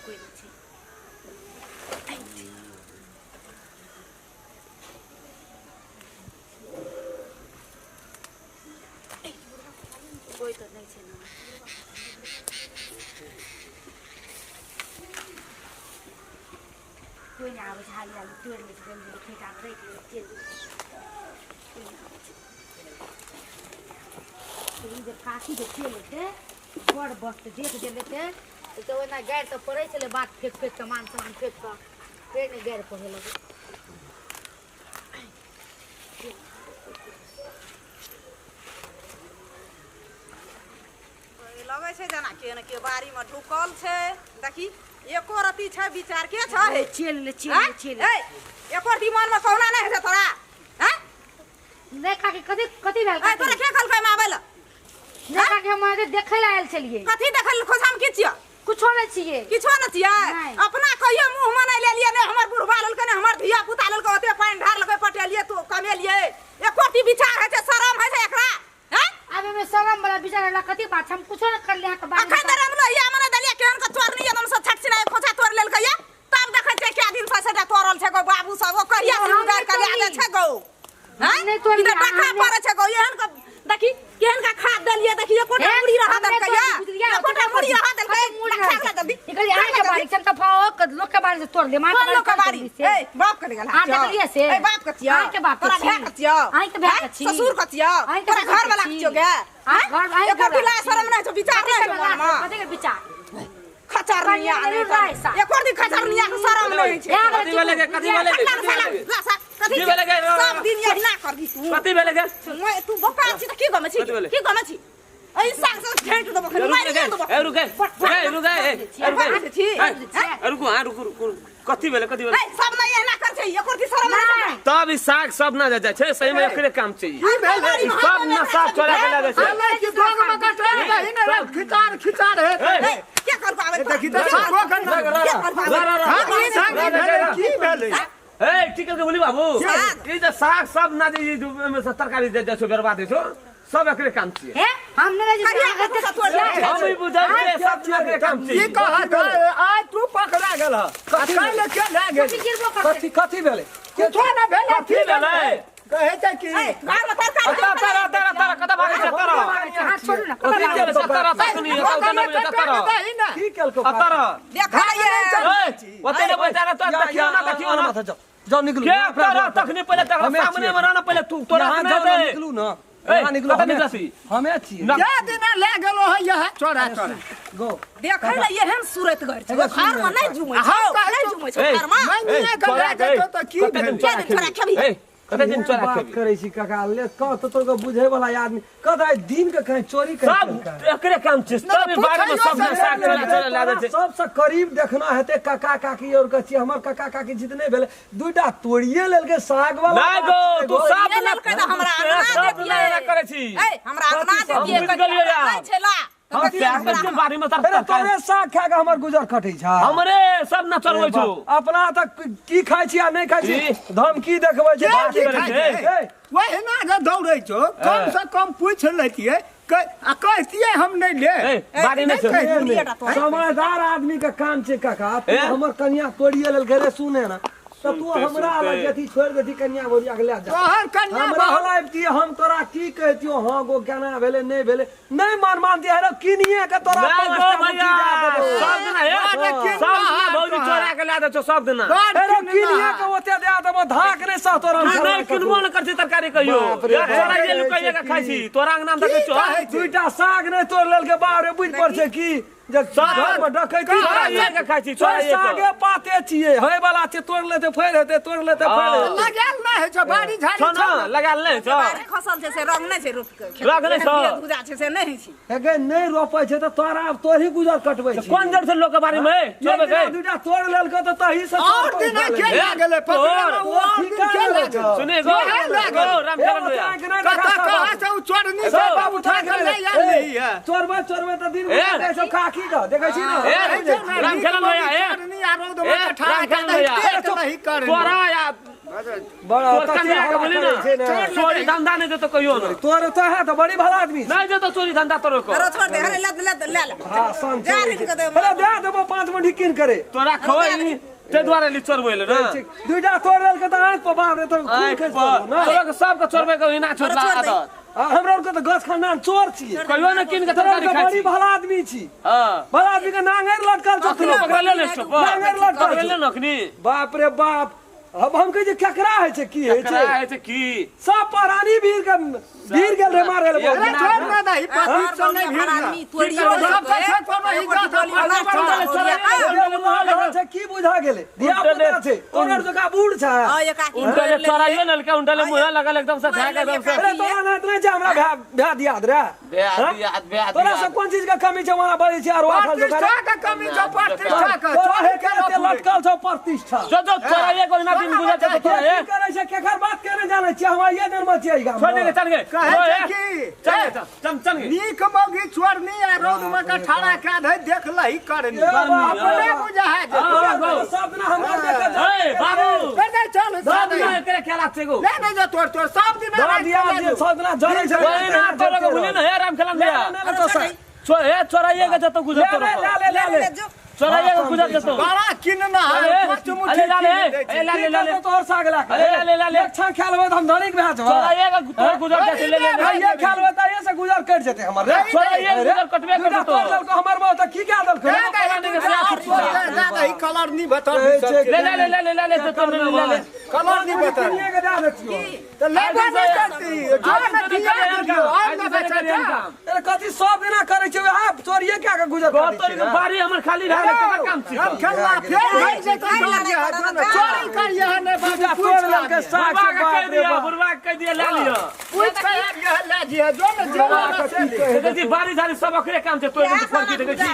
कोई नहीं कोई तो नहीं है ना कोई ना आवे हाली हाली तोड़ ले जल्दी खेत आ रही है इधर काकी के खेल लेते बड़ बस देख दे लेते तो ना गैर तो पड़े चले बात फेंक फेंक के मान सामान फेंक का फिर ने गैर पड़े लगे लगे छे जना के बारी में ढुकल छे देखी एको रती छे विचार के छे चल ले ए एको दिमाग में कौना नहीं है तोरा हैं देखा के कथि कथि भेल ए तोरा के कल पे मावेल देखा के हम देखे ला आयल छलिए कथि देखल खोजाम की छियै कुछो नहीं छिए किछो न छियै अपना कहियो मुंह में नहीं ले लिए ने हमर बुढ़वा ललके ने हमर धिया पुता ललके ओते पानी ढार लगे पटेलिए तो कमेलिए एको टी विचार है छे शरम है छे एकरा हैं अब में शरम वाला विचार ला कथि बात हम कुछो न कर लिया के बात अखन दरम लो या मने दलिया केहन के तोड़ नहीं एकदम से छटछिना खोजा तोड़ लेल कहिया तब देखै छे क्या दिन से सेटा तोड़ल छे गो बाबू सब ओ कहिया सुंदर कर ले छे गो हैं नहीं तोड़ इधर देखा पड़े छे गो एहन के देखी केहन का खाद दलिए देखी कोटा मुड़ी रहा दल कहिया कोटा मुड़ी रहा दल कहिया जल्दी निकल आ के बारी चल तफाओ लोग के बारी से तोड़ दे मां के बारी ए बाप के गला आ देखलिए से ए बाप कतिया आ के बाप तोरा भै कतिया आ के भै कछि ससुर कतिया तोरा घर वाला कतियो गे हां घर आई एको ढिला शरम नहीं छो विचार नहीं छो मन में कथि के विचार खचरनिया नहीं एको दिन खचरनिया के शरम नहीं छे कथि वाले के कथि वाले के सब दिन ये ना कर दी तू कथि वाले के मैं तू बका छी त की गमे छी ए साग से फेंट दबो खनि मार दबो ए रुके रुको हां रुको कथि वाले ए सब ना ये ना कर छै एको दिन शरम नहीं तब ई साग सब ना जाय छै सही में एकरे काम छै सब ना साग चोरा के लागे छै अल्लाह की दोग में कटले रही ना खिचार है क्या कर पावे देखि त साग की भेलै ए टिकल के बोली बाबू ई त साग सब ना ई में तरकारी दे छो बर्बाद दे छो सब एकरे काम छै हे हमने जे हम ही बुझाई छै सब चीज एकरे काम छै की कहत आज तू पकड़ा गेल कथि ले के ले गेल कथि भेलै किछो ना भेल कथि भेलै कहे छै कि घर में तरकारी तारा कता भागे छै तारा हाथ छोड़ ना कथि केले छै तारा तखनी तारा की केलको तारा देखा ये ओते ने बेचारा तो देखियो ना जाओ निकलू क्या तारा तखनी पहले तारा सामने में रहना पहले तू तोरा ना दे निकलू ना निकलू हमें छिए क्या दिन ले गेलो है यह चोरा गो देखै ल एहन सूरत घर छै घर में नहीं जुमै छै नहीं जुमै छै घर में मैं नहीं कर तो की भेल छोरा खेबी कते दिन चोरा बात करे छी काका ले क तो तोरा बुझे वाला आदमी कदा दिन के कहीं चोरी कर सब एकरे काम छै सब बारे में सब साग चोरा लागे छै सबसे करीब देखना हेते काका काकी और कछि हमर काका काकी जितने भेले दुटा तोड़िए लेल के साग वाला ना गो तू सब ले के हमरा आगना दे दिए करे छी ए हमरा आगना दे दिए नहीं छला हम साग के बारे में तोरे साग खा के हमर गुजर कटै छै हमरे सब न चलबै छौ अपना तक की खाइ छी आ नहीं खाइ छी धमकी देखबै छै बात करे छै वही ना जे दौड़ै छो कम से कम पूछ लेतिए कहतिए हम नहीं ले बारी में समझदार आदमी का काम छै काका हमर कन्या तोड़िए लेल घरे सुने ना तो तू हमरा अलग जथी छोड़ देती कन्या बोलिया के ले जा तोहर कन्या हमरा हलाइबती हम तोरा की कहतियो हां गो केना भेले नहीं मान दिया रे किनिए के तोरा भैया सब दिन है सब भौजी चोरा के ला दे छो सब दिन अरे किनिए के ओते दे देबो धाक रे सा तोरा नहीं किनबो न करती तरकारी कहियो चोरा जे लुकाइए के खाइ छी तोरा के नाम देखे छो दुइटा साग नहीं तोड़ लेल के बाहर बुझ पर छै की जब घर में डकैती के खाइ छी चोरा सागे पाते छिए होय वाला छै तोड़ लेते फेर हेते तोड़ लेते फेर लगाल ना है जो बाड़ी झाड़ी छ न लगाल नहीं छ बारी खसल छै से रंग नहीं छै रुक के रंग नहीं छ गुजा छै से नहीं छी हेगे नहीं रोपै छै त तोरा तोही गुजर कटबै छी कोन जड़ से लोग के बारे में चोरबे के दुइटा तोड़ लेल के त तही से और दिन के लागले पकड़ वो दिन के लागले सुने गो रामचरण भैया कथा से चोरनी से बाबू उठा के ले आली है चोरबे त दिन में सब खा की ग देखै छी ना रामचरण भैया चोरनी आरो दो में ठा के नहीं कर तोरा या बड़ा तोर कन्या के बोली ना चोरी धंधा नहीं दे तो कहियो ना तोर तो है तो बड़ी भला आदमी नहीं दे तो चोरी धंधा तोरो को अरे छोड़ दे अरे ले ले हां सन जा रे के दे अरे दे देबो 5 मंडी किन करे तोरा खोई ते द्वारा ली चोरबैले ना दुईटा तोरल के त आंख पर बांधे तो तोरा के सब के चोरबे के हिना छोड़ला आदत हमरा के तो गछ खानदान चोर छिए कहियो ना किन के तरकारी खाई बड़ी भला आदमी छी हां भला आदमी के नांगर लटकल छ पकड़ले ने स्टॉप नांगर लटकल पकड़ले नखनी बाप रे बाप अब हम कहे केकरा है छै की है करा है ते की सब परानी भीड़ गेल रे मारे ले अरे छोड़ ना दही पाती चल नहीं भीड़ आदमी तोड़ी सब सब पर ही अच्छा की बुझा गेले दिया पता छे तोर जका बूढ़ छ उनका ले चोराइए नलका उनका ले मुंह लगल एकदम से ढाक एकदम से अरे तोरा ना इतना जे हमरा भ्या दिया रे तोरा से कोन चीज का कमी छ वहां बड़ी छ और वाफल प्रतिष्ठा का कमी जो प्रतिष्ठा का तोरा है के लटकल छ प्रतिष्ठा जो चोराइए को ना दिन बुझा तो तोरा है करे छै केकर बात करे जाने छी हमरा ये दिन में छी गाम छोड़ के चल गए कहे कि चल गए नीक मगी चोरनी आ रोड में का ठाड़ा का धै देख लही करनी अपने बुझा है सब ना हमरा देखे ए बाबू कर दे चल सब ना करे खेला छेगो ले नहीं जो तोर सब दिन दिया जे सब ना जरे छै कोई ना तोरा को भूली ना हे राम खेला दिया चोराइए के जतो गुजर तो ले चोराइए के गुजर जतो बड़ा किनना है पांच मुट्ठी अरे ले तोर सागला ले अच्छा खेलबे त हम धनिक भए जब चोराइए के तोर गुजर कैसे ले ये खेलबे त ये से गुजर कट जेते हमर रे चोराइए गुजर कटबे कर तो को हमर में त की क्या दल ज्यादा ही कलर नहीं बता ले तो ले कलर नहीं बता ये के दे देतियो तो लेबे नहीं करती जो ना दिया और ना बेचा अरे कथि सब दिना करे छै आ चोरिए क्या के गुजर कर तोरी के बारी हमर खाली रह के काम छी हम खेलना फिर भाई से तो चोरी कर यहां ने बाबू तोर के साग बुरबा कह दिया बुरबा कह दिया ले लियो पूछ के यहां ले जिया जो ना देखै छी बारी झारी सब ओकरे काम छै तोरी के फोन की देखै छी